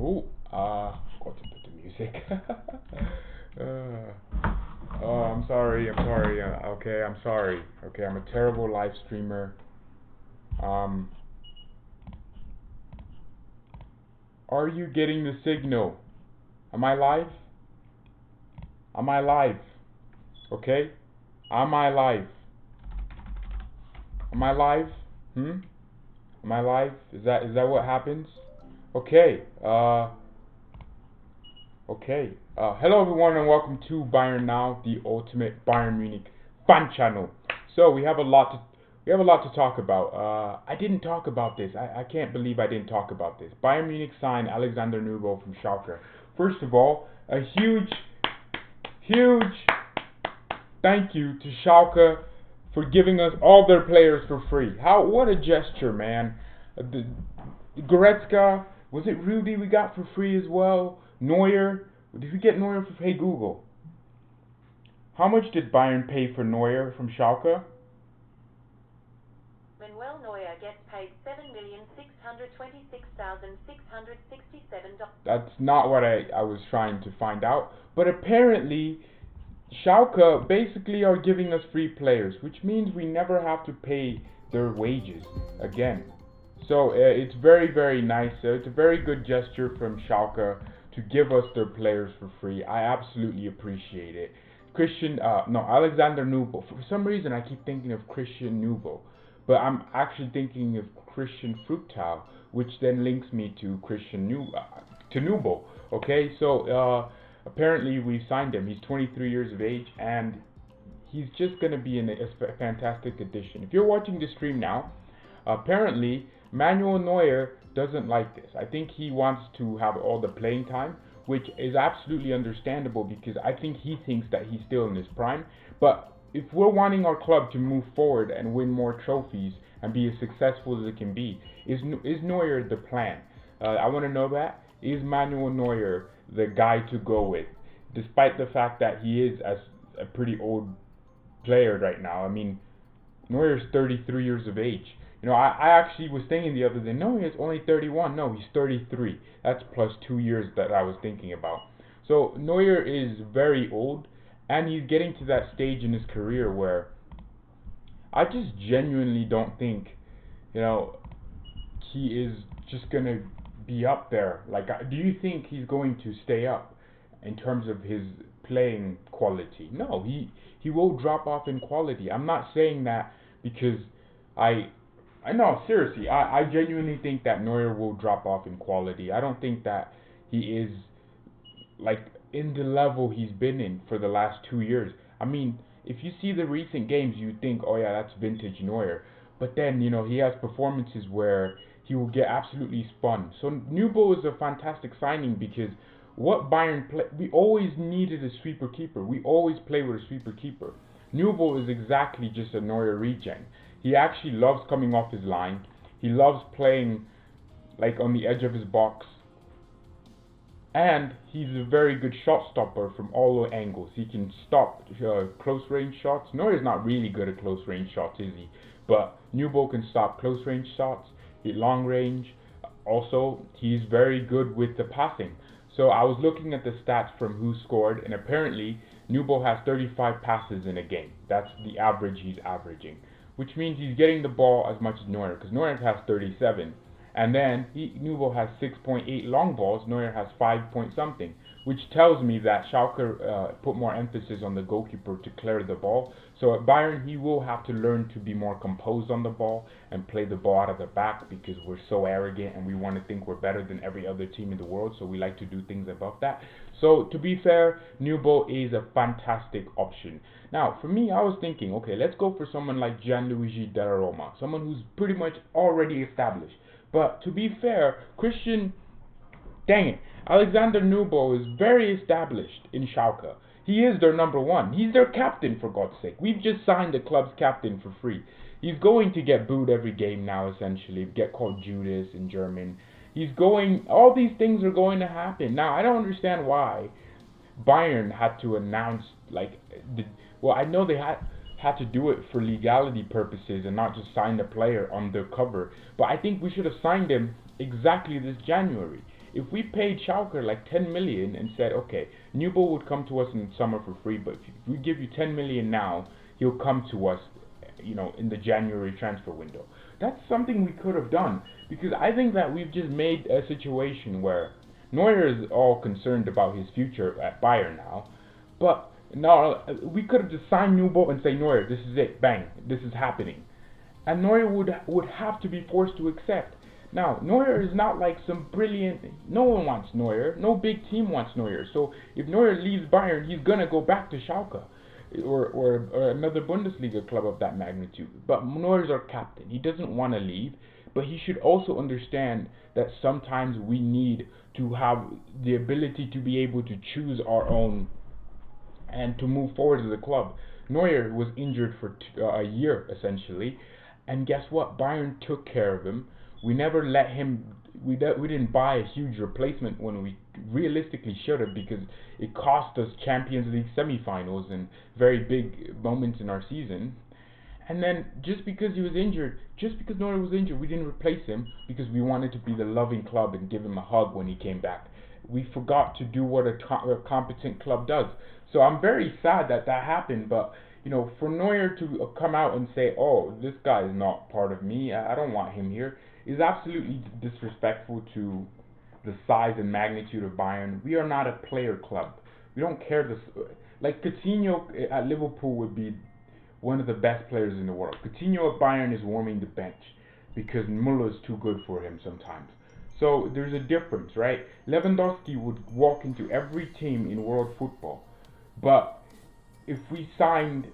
Oh, forgot to put the music. Oh, I'm sorry. I'm sorry. Okay, I'm sorry. Okay, I'm a terrible live streamer. Um, are you getting the signal? Am I live? Am I live? Okay. Am I live? Am I live? Am I live? Is that what happens? Okay. Okay. Hello everyone and welcome to Bayern Now, the ultimate Bayern Munich fan channel. So we have a lot to talk about. I didn't talk about this. I can't believe I didn't talk about this. Bayern Munich signed Alexander Nubel from Schalke. First of all, a huge thank you to Schalke for giving us all their players for free. What a gesture, man. Goretzka, was it Rudy we got for free as well? Neuer, did we get Neuer for Hey Google? How much did Bayern pay for Neuer from Schalke? Manuel Neuer gets paid $7,626,667. That's not what I was trying to find out. But apparently, Schalke basically are giving us free players, which means we never have to pay their wages again. So it's very, very nice. It's a very good gesture from Schalke to give us their players for free. I absolutely appreciate it. Alexander Nubel. For some reason, I keep thinking of Christian Nubel, but I'm actually thinking of Christian Fruchtel, which then links me to Nubel. Okay, so apparently we signed him. He's 23 years of age, and he's just gonna be a fantastic addition. If you're watching the stream now, apparently Manuel Neuer doesn't like this. I think he wants to have all the playing time, which is absolutely understandable because I think he thinks that he's still in his prime. But if we're wanting our club to move forward and win more trophies and be as successful as it can be, is Neuer the plan? I want to know that. Is Manuel Neuer the guy to go with, despite the fact that he is a pretty old player right now? I mean, Neuer's 33 years of age. You know, I actually was thinking the other day, no, he's only 31. No, he's 33. That's plus 2 years that I was thinking about. So Neuer is very old, and he's getting to that stage in his career where I just genuinely don't think, you know, he is just going to be up there. Like, do you think he's going to stay up in terms of his playing quality? No, he will drop off in quality. I'm not saying that because I know, seriously, I genuinely think that Neuer will drop off in quality. I don't think that he is, like, in the level he's been in for the last 2 years. I mean, if you see the recent games, you think, oh yeah, that's vintage Neuer. But then, you know, he has performances where he will get absolutely spun. So Nubel is a fantastic signing because what Bayern play, we always needed a sweeper keeper. We always play with a sweeper keeper. Nubel is exactly just a Neuer regen. He actually loves coming off his line. He loves playing like on the edge of his box. And he's a very good shot stopper from all angles. He can stop close range shots. Neuer's not really good at close range shots, is he? But Nubel can stop close range shots, long range. Also, he's very good with the passing. So I was looking at the stats from who scored, and apparently Nubel has 35 passes in a game. That's the average he's averaging, which means he's getting the ball as much as Neuer, because Neuer has 37. And then Nubel has 6.8 long balls, Neuer has 5 point something, which tells me that Schalke put more emphasis on the goalkeeper to clear the ball. So at Bayern, he will have to learn to be more composed on the ball and play the ball out of the back, because we're so arrogant and we want to think we're better than every other team in the world, so we like to do things above that. So to be fair, Nubel is a fantastic option. Now, for me, I was thinking, okay, let's go for someone like Gianluigi Donnarumma, someone who's pretty much already established. But to be fair, Alexander Nubel is very established in Schalke. He is their number one. He's their captain, for God's sake. We've just signed the club's captain for free. He's going to get booed every game now, essentially. Get called Judas in German. All these things are going to happen. Now, I don't understand why Bayern had to announce, I know they had to do it for legality purposes and not just sign the player on the cover. But I think we should have signed him exactly this January. if we paid Schalke like 10 million and said, okay, Nubel would come to us in the summer for free, but if we give you 10 million now, he'll come to us, you know, in the January transfer window. That's something we could have done, because I think that we've just made a situation where Neuer is all concerned about his future at Bayern now, but now we could have just signed Nubel and say, Neuer, this is it, bang, this is happening. And Neuer would have to be forced to accept. Now, Neuer is not like some brilliant, no one wants Neuer, no big team wants Neuer. So if Neuer leaves Bayern, he's going to go back to Schalke or another Bundesliga club of that magnitude. But Neuer's our captain. He doesn't want to leave, but he should also understand that sometimes we need to have the ability to be able to choose our own and to move forward as a club. Neuer was injured for a year, essentially, and guess what? Bayern took care of him. We never let him, we didn't buy a huge replacement when we realistically should have, because it cost us Champions League semi-finals and very big moments in our season. And then just because he was injured, just because Neuer was injured, we didn't replace him because we wanted to be the loving club and give him a hug when he came back. We forgot to do what a competent club does. So I'm very sad that that happened, but you know, for Neuer to come out and say, oh, this guy is not part of me, I don't want him here, is absolutely disrespectful to the size and magnitude of Bayern. We are not a player club. We don't care this. Like Coutinho at Liverpool would be one of the best players in the world. Coutinho at Bayern is warming the bench because Müller is too good for him sometimes. So there's a difference, right? Lewandowski would walk into every team in world football, but if we signed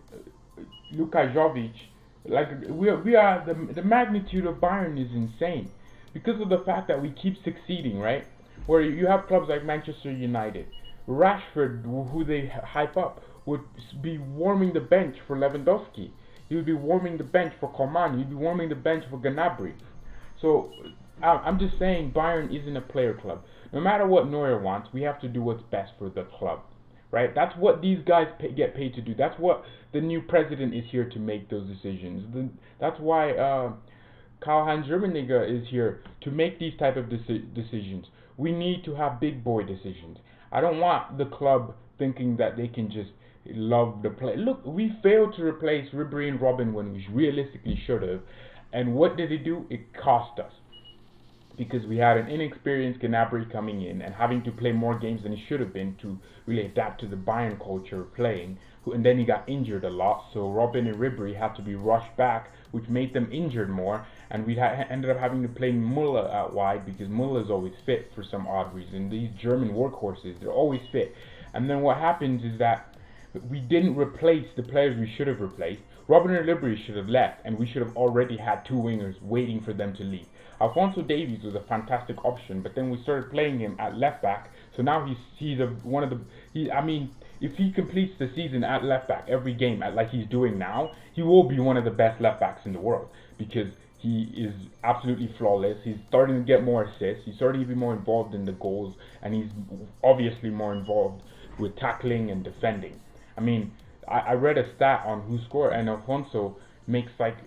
Luka Jovic, like we are the magnitude of Bayern is insane because of the fact that we keep succeeding, right? Where you have clubs like Manchester United, Rashford, who they hype up, would be warming the bench for Lewandowski. He would be warming the bench for Coman. He'd be warming the bench for Gnabry. So I'm just saying Bayern isn't a player club. No matter what Neuer wants, we have to do what's best for the club. Right? That's what these guys get paid to do. That's what the new president is here to make those decisions. That's why Karl-Heinz Rummenigge is here to make these type of decisions. We need to have big boy decisions. I don't want the club thinking that they can just love the play. Look, we failed to replace Ribéry and Robben when we realistically should have. And what did it do? It cost us. Because we had an inexperienced Gnabry coming in and having to play more games than he should have been to really adapt to the Bayern culture of playing. And then he got injured a lot, so Robben and Ribéry had to be rushed back, which made them injured more. And we ended up having to play Müller out wide because Müller is always fit for some odd reason. These German workhorses, they're always fit. And then what happens is that we didn't replace the players we should have replaced. Robben and Ribéry should have left, and we should have already had two wingers waiting for them to leave. Alphonso Davies was a fantastic option, but then we started playing him at left back. So now if he completes the season at left back every game like he's doing now, he will be one of the best left backs in the world because he is absolutely flawless. He's starting to get more assists. He's starting to be more involved in the goals, and he's obviously more involved with tackling and defending. I mean, I read a stat on who scored, and Alfonso makes like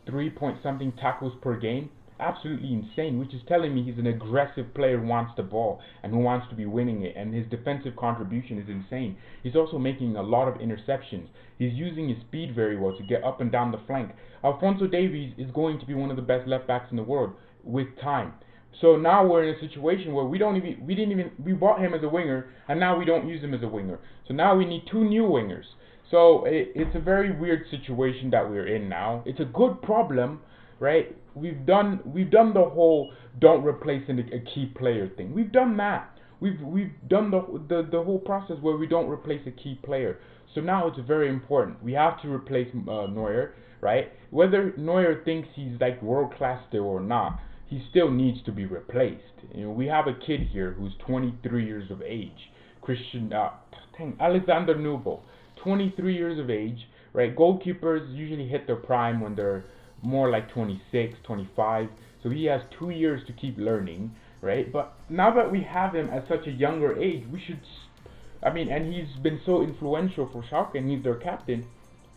3-point-something tackles per game. Absolutely insane, which is telling me he's an aggressive player who wants the ball and who wants to be winning it, and his defensive contribution is insane. He's also making a lot of interceptions. He's using his speed very well to get up and down the flank. Alphonso Davies is going to be one of the best left backs in the world with time. So now we're in a situation where we bought him as a winger, and now we don't use him as a winger. So now we need two new wingers. So it's a very weird situation that we're in now. It's a good problem, right? We've done the whole don't replace a key player thing. We've done that. We've done the whole process where we don't replace a key player. So now it's very important. We have to replace Neuer, right? Whether Neuer thinks he's like world class still or not, he still needs to be replaced. You know, we have a kid here who's 23 years of age, Alexander Nubel, 23 years of age, right? Goalkeepers usually hit their prime when they're more like 26, 25, so he has 2 years to keep learning, right? But now that we have him at such a younger age, we should, and he's been so influential for Schalke and he's their captain,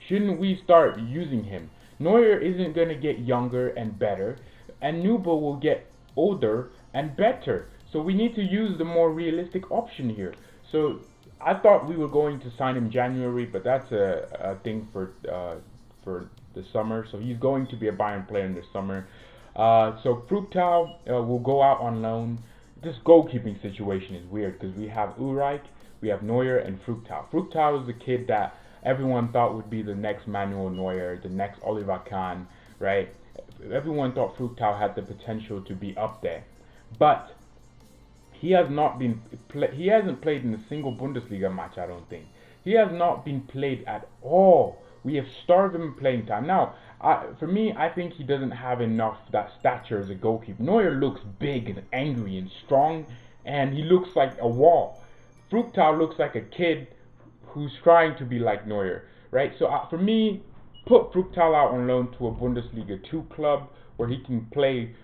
shouldn't we start using him? Neuer isn't going to get younger and better, and Nubel will get older and better. So we need to use the more realistic option here. So I thought we were going to sign him January, but that's a thing for the summer. So he's going to be a Bayern player in the summer. So Fruchtal will go out on loan. This goalkeeping situation is weird because we have Ulreich, we have Neuer, and Fruchtal. Fruchtal is the kid that everyone thought would be the next Manuel Neuer, the next Oliver Kahn, right? Everyone thought Fruchtal had the potential to be up there, but he hasn't played in a single Bundesliga match, I don't think. He has not been played at all. We have starved him playing time. Now, for me, I think he doesn't have enough that stature as a goalkeeper. Neuer looks big and angry and strong, and he looks like a wall. Fruchtal looks like a kid who's trying to be like Neuer, right? So for me, put Fruchtal out on loan to a Bundesliga 2 club where he can play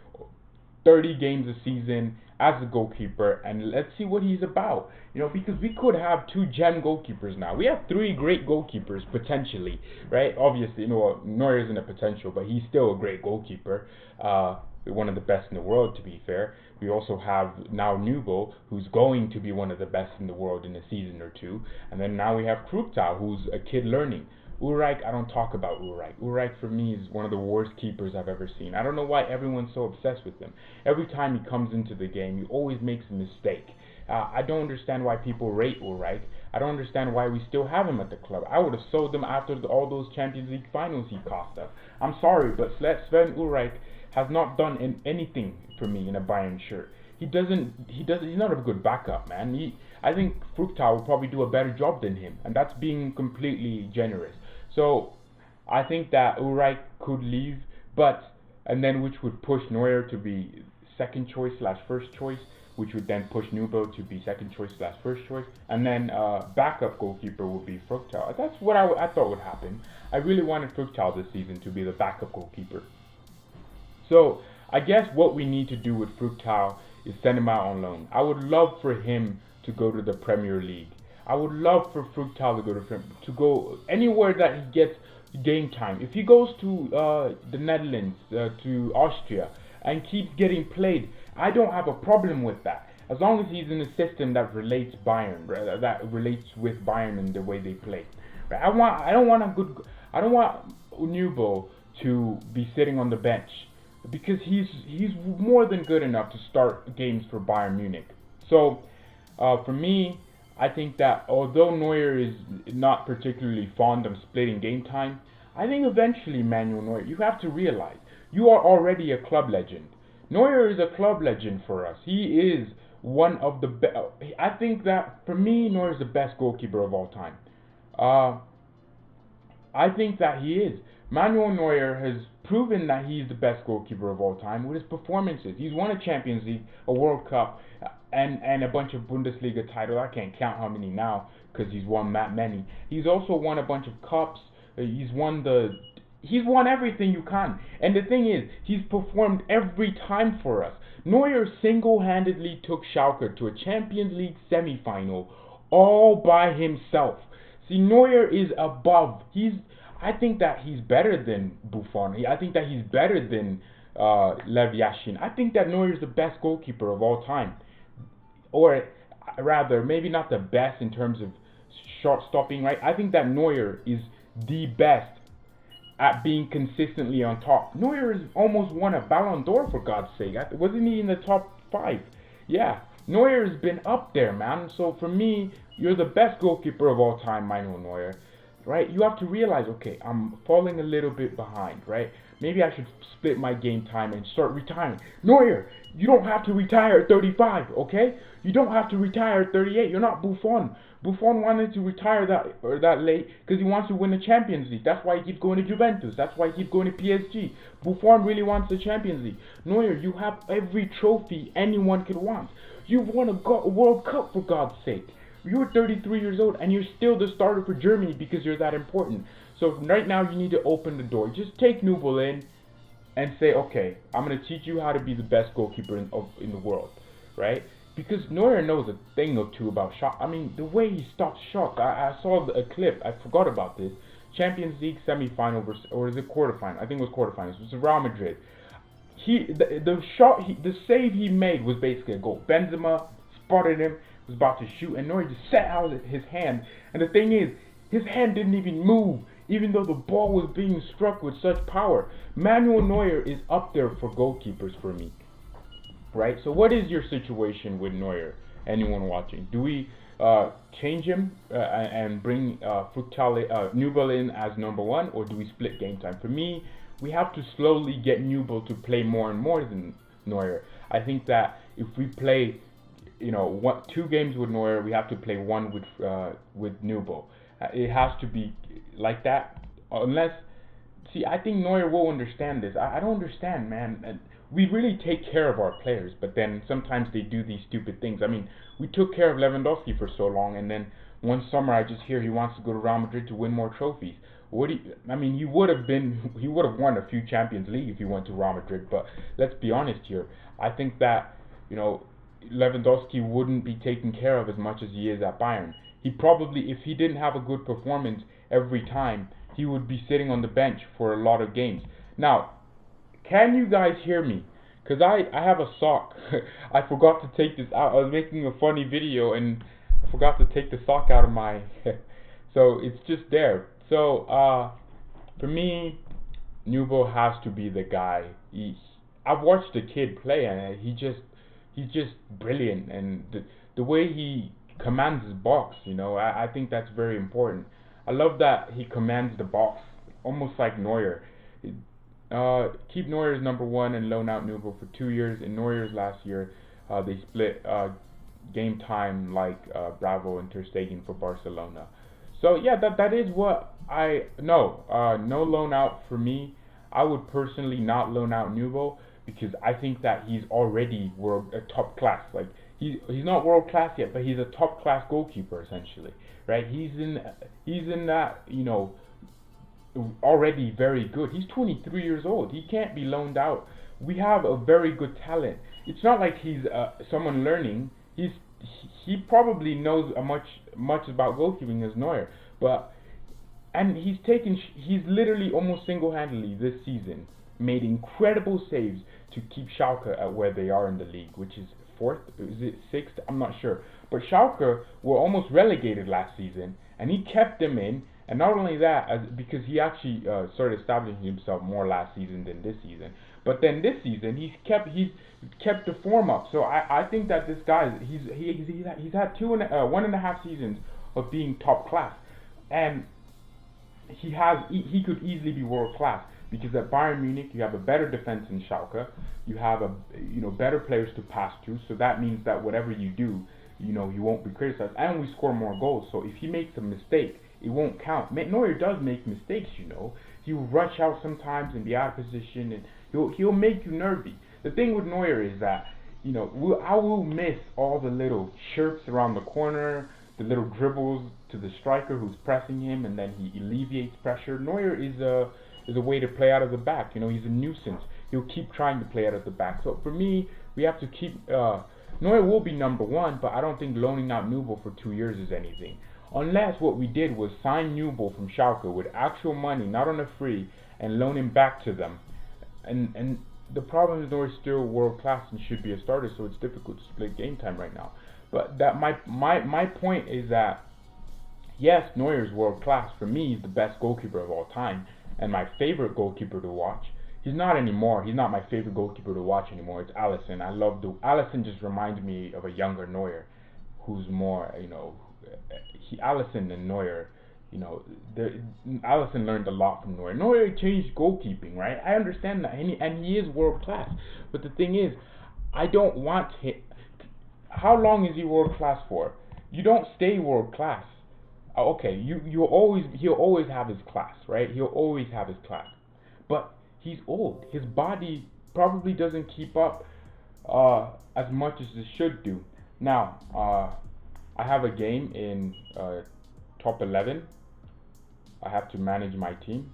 30 games a season as a goalkeeper, and let's see what he's about. Because we could have 2 gem goalkeepers now. We have 3 great goalkeepers potentially, right? Obviously, Neuer isn't a potential, but he's still a great goalkeeper. One of the best in the world, to be fair. We also have now Nubel, who's going to be one of the best in the world in a season or 2. And then now we have Fruchtal, who's a kid learning. Ulreich, I don't talk about Ulreich. Ulreich for me is one of the worst keepers I've ever seen. I don't know why everyone's so obsessed with him. Every time he comes into the game, he always makes a mistake. I don't understand why people rate Ulreich. I don't understand why we still have him at the club. I would have sold him after all those Champions League finals he cost us. I'm sorry, but Sven Ulreich has not done anything for me in a Bayern shirt. He's not a good backup, man. I think Fruchtal will probably do a better job than him, and that's being completely generous. So I think that Ulreich could leave, and then which would push Neuer to be second choice / first choice, which would then push Nubel to be second choice / first choice, and then backup goalkeeper would be Fruchtal. That's what I thought would happen. I really wanted Fruchtal this season to be the backup goalkeeper. So I guess what we need to do with Fruchtal is send him out on loan. I would love for him to go to the Premier League. I would love for Fruchtal to go anywhere that he gets game time. If he goes to the Netherlands, to Austria, and keeps getting played, I don't have a problem with that. As long as he's in a system that relates with Bayern and the way they play. Right? I don't want Nubel to be sitting on the bench, because he's more than good enough to start games for Bayern Munich. So for me, I think that although Neuer is not particularly fond of splitting game time, I think eventually, Manuel Neuer, you have to realize you are already a club legend. Neuer is a club legend for us. He is one of the best. I think that for me, Neuer is the best goalkeeper of all time. I think that he is. Manuel Neuer has proven that he's the best goalkeeper of all time with his performances. He's won a Champions League, a World Cup, and a bunch of Bundesliga titles. I can't count how many now because he's won that many. He's also won a bunch of cups. He's won everything you can. And the thing is, he's performed every time for us. Neuer single-handedly took Schalke to a Champions League semi-final all by himself. See, Neuer is above. I think that he's better than Buffon. I think that he's better than Lev Yashin. I think that Neuer is the best goalkeeper of all time. Or rather, maybe not the best in terms of shot stopping, right? I think that Neuer is the best at being consistently on top. Neuer has almost won a Ballon d'Or, for God's sake. Wasn't he in the top 5? Yeah, Neuer has been up there, man. So for me, you're the best goalkeeper of all time, Manuel Neuer. Right? You have to realize, okay, I'm falling a little bit behind, right? Maybe I should split my game time and start retiring. Neuer, you don't have to retire at 35, okay? You don't have to retire at 38. You're not Buffon. Buffon wanted to retire that late because he wants to win the Champions League. That's why he keeps going to Juventus. That's why he keeps going to PSG. Buffon really wants the Champions League. Neuer, you have every trophy anyone could want. You've won a World Cup, for God's sake. You're 33 years old and you're still the starter for Germany because you're that important. So right now you need to open the door. Just take Nubel in and say, okay, I'm going to teach you how to be the best goalkeeper in the world, right? Because Neuer knows a thing or two about shot. I mean, the way he stops shots. I saw a clip. I forgot about this. Champions League semi-final or is it quarterfinal? I think it was quarterfinals. It was Real Madrid. the shot, the save he made was basically a goal. Benzema spotted him, was about to shoot, and Neuer just set out his hand. And the thing is, his hand didn't even move, even though the ball was being struck with such power. Manuel Neuer is up there for goalkeepers for me. Right? So what is your situation with Neuer? Anyone watching? Do we change him and bring Nubel in as number one, or do we split game time? For me, we have to slowly get Nubel to play more and more than Neuer. I think that if we play, 2 games with Neuer, we have to play 1 with Nubel. It has to be like that. Unless, I think Neuer will understand this. I don't understand, man. And we really take care of our players, but then sometimes they do these stupid things. I mean, we took care of Lewandowski for so long, and then one summer I just hear he wants to go to Real Madrid to win more trophies. He would have won a few Champions League if he went to Real Madrid, but let's be honest here. I think that, Lewandowski wouldn't be taken care of as much as he is at Bayern. He probably, if he didn't have a good performance every time, he would be sitting on the bench for a lot of games. Now, can you guys hear me? Because I have a sock. I forgot to take this out. I was making a funny video and I forgot to take the sock out of my so it's just there. So for me, Nubel has to be the guy. I've watched the kid play and he's just brilliant, and the way he commands his box, I think that's very important. I love that he commands the box almost like Neuer. Keep Neuer as number 1 and loan out Nubel for 2 years. In Neuer's last year, they split game time like Bravo and Ter Stegen for Barcelona. So yeah, that is what I know. No loan out for me. I would personally not loan out Nubel because I think that he's already top class. Like he's not world class yet, but he's a top class goalkeeper essentially, right? He's in that, already very good. He's 23 years old. He can't be loaned out. We have a very good talent. It's not like he's someone learning. He probably knows much about goalkeeping as Neuer, and he's literally almost single-handedly this season made incredible saves to keep Schalke at where they are in the league, which is 4th, is it 6th? I'm not sure. But Schalke were almost relegated last season, and he kept them in. And not only that, because he actually started establishing himself more last season than this season. But then this season, he's kept the form up. So I think that this guy, he's had 1.5 seasons of being top class, and he could easily be world class, because at Bayern Munich you have a better defense than Schalke. You have better players to pass to. So that means that whatever you do, you won't be criticized, and we score more goals. So if he makes a mistake, it won't count. Neuer does make mistakes, He'll rush out sometimes and be out of position, and he'll make you nervy. The thing with Neuer is that, I will miss all the little chirps around the corner, the little dribbles to the striker who's pressing him, and then he alleviates pressure. Neuer is a way to play out of the back. He's a nuisance. He'll keep trying to play out of the back. So for me, we have to keep. Neuer will be number 1, but I don't think loaning out Nubel for 2 years is anything. Unless what we did was sign Nubel from Schalke with actual money, not on a free, and loan him back to them. And the problem is Neuer's still world class and should be a starter, so it's difficult to split game time right now. But that my point is that yes, Neuer is world class. For me, he's the best goalkeeper of all time and my favorite goalkeeper to watch. He's not anymore. He's not my favorite goalkeeper to watch anymore. It's Alisson. Alisson just reminds me of a younger Neuer, who's more, Alisson and Neuer, Alisson learned a lot from Neuer. Neuer changed goalkeeping, right? I understand that, and he is world class. But the thing is, I don't want him. How long is he world class for? You don't stay world class. Okay, he'll always have his class, right? He'll always have his class. But he's old. His body probably doesn't keep up as much as it should do. Now, I have a game in top 11. I have to manage my team.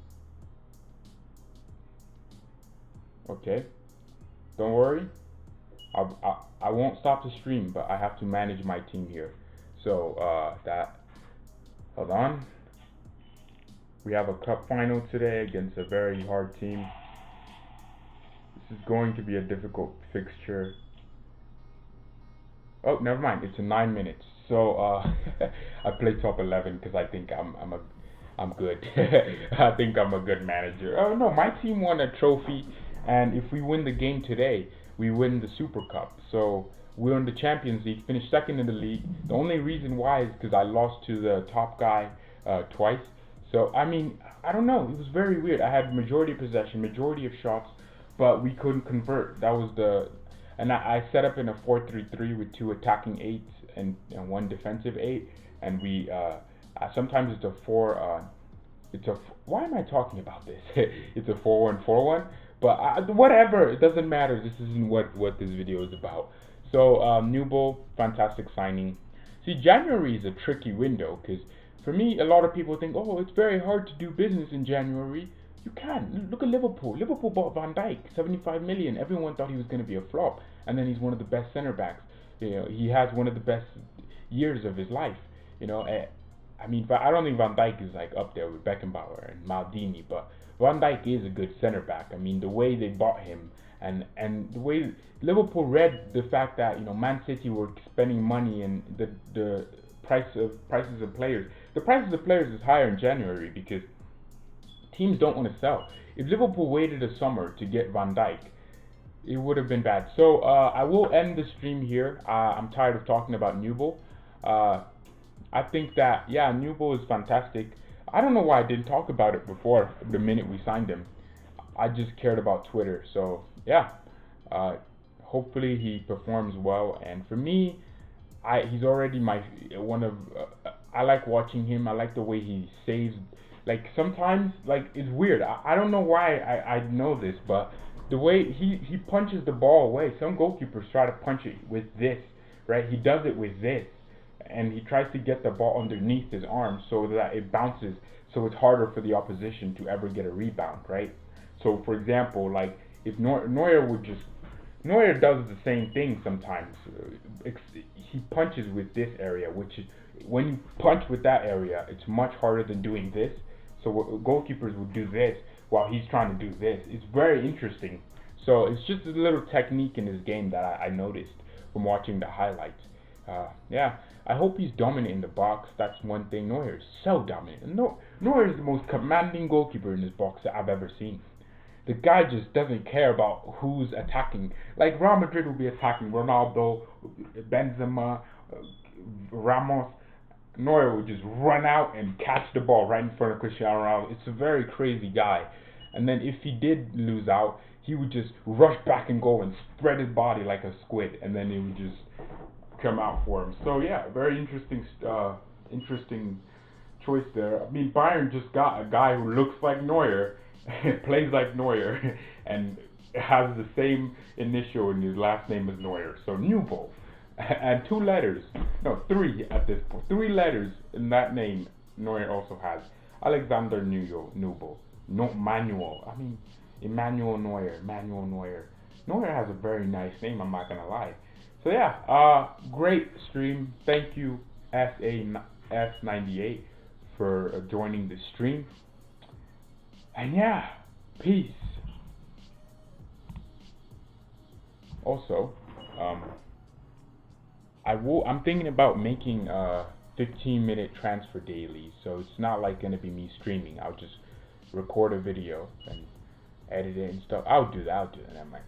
Okay, don't worry. I won't stop the stream, but I have to manage my team here. So hold on. We have a cup final today against a very hard team. This is going to be a difficult fixture. Oh, never mind. It's in 9 minutes. So I play top 11 because I think I'm good. I think I'm a good manager. Oh no, my team won a trophy, and if we win the game today, we win the Super Cup. So we're in the Champions League, finished second in the league. The only reason why is because I lost to the top guy twice. So I mean, I don't know. It was very weird. I had majority possession, majority of shots, but we couldn't convert. That was and I set up in a 4-3-3 with 2 attacking 8s and 1 defensive 8, and we sometimes it's a 4. Why am I talking about this? It's a 4-1-4-1, but whatever. It doesn't matter. This isn't what this video is about. So Nubel, fantastic signing. See, January is a tricky window because for me, a lot of people think, oh, it's very hard to do business in January. You can. Look at Liverpool. Liverpool bought Van Dijk, 75 million. Everyone thought he was going to be a flop, and then he's one of the best center backs. You know, he has one of the best years of his life. You know, I mean, I don't think Van Dijk is like up there with Beckenbauer and Maldini, but Van Dijk is a good center back. I mean, the way they bought him and the way Liverpool read the fact that Man City were spending money and the prices of players. The prices of players is higher in January because teams don't want to sell. If Liverpool waited a summer to get Van Dijk, it would have been bad. So I will end the stream here. I'm tired of talking about Nubel. I think that, yeah, Nubel is fantastic. I don't know why I didn't talk about it before the minute we signed him. I just cared about Twitter. So yeah, hopefully he performs well. And for me, he's already one of. I like watching him. I like the way he saves. Like sometimes, like it's weird. I don't know why I know this, but the way he punches the ball away. Some goalkeepers try to punch it with this, right? He does it with this, and he tries to get the ball underneath his arm so that it bounces. So it's harder for the opposition to ever get a rebound, right? So for example, like if Neuer does the same thing sometimes. He punches with this area, which is when you punch with that area, it's much harder than doing this. So goalkeepers will do this while he's trying to do this. It's very interesting. So it's just a little technique in his game that I noticed from watching the highlights. Yeah, I hope he's dominant in the box. That's one thing. Neuer is so dominant. Neuer is the most commanding goalkeeper in this box that I've ever seen. The guy just doesn't care about who's attacking. Like Real Madrid will be attacking Ronaldo, Benzema, Ramos. Neuer would just run out and catch the ball right in front of Cristiano Ronaldo. It's a very crazy guy. And then if he did lose out, he would just rush back and go and spread his body like a squid, and then it would just come out for him. So yeah, very interesting choice there. I mean, Bayern just got a guy who looks like Neuer, plays like Neuer, and has the same initial in his last name as Neuer. So Nubel. And 2 letters, no, 3 at this point. 3 letters in that name Neuer also has. Alexander Nubel. No, Manuel. I mean, Emmanuel Neuer. Neuer has a very nice name, I'm not gonna lie. So yeah, great stream. Thank you, SAS98, for joining the stream. And yeah, peace. Also, I'm thinking about making 15-minute transfer daily, so it's not like gonna be me streaming. I'll just record a video and edit it and stuff. I'll do that. Never mind.